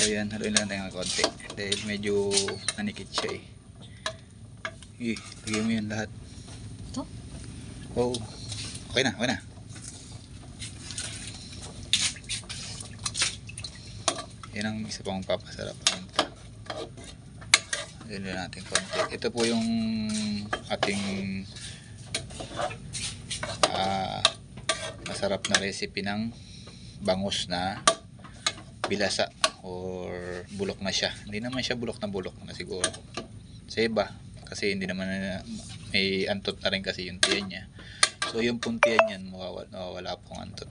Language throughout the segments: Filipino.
yan, haluin lang tayo ng konti dahil medyo nanikit siya eh. Lagyan mo yan lahat. Ito? Oo. Okay na, okay na. Yan ang isa pang papasarap. Haluin natin konti. Ito po yung ating masarap na recipe ng bangus na bilasa or bulok na siya. Hindi naman siya bulok na siguro sa iba kasi hindi naman may antot na rin kasi yung tiyan niya. So yung puntiyan yan mawawala pong antot.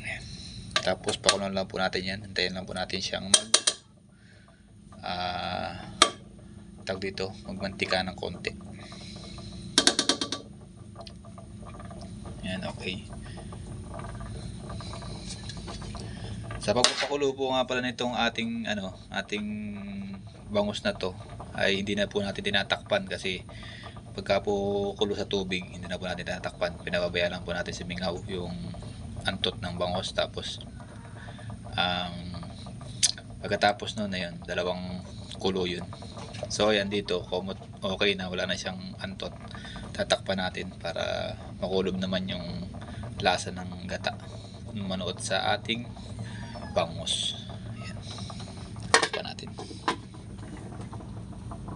Ayan. Tapos pakuloan lang po natin yan. Hintayin lang po natin siyang magmantika ng konti. Yan, okay. Sa pagpapakulo po nga pala nitong ating bangus na to ay hindi na po natin tinatakpan kasi pagka po kulo sa tubig hindi na po natin tinatakpan, pinababayaan lang po natin simingaw yung antot ng bangus. Tapos pagkatapos nun na yun, dalawang kulo yun. So yan dito, okay na, wala na siyang antot, tatakpan natin para makulob naman yung lasa ng gata manood sa ating bangus.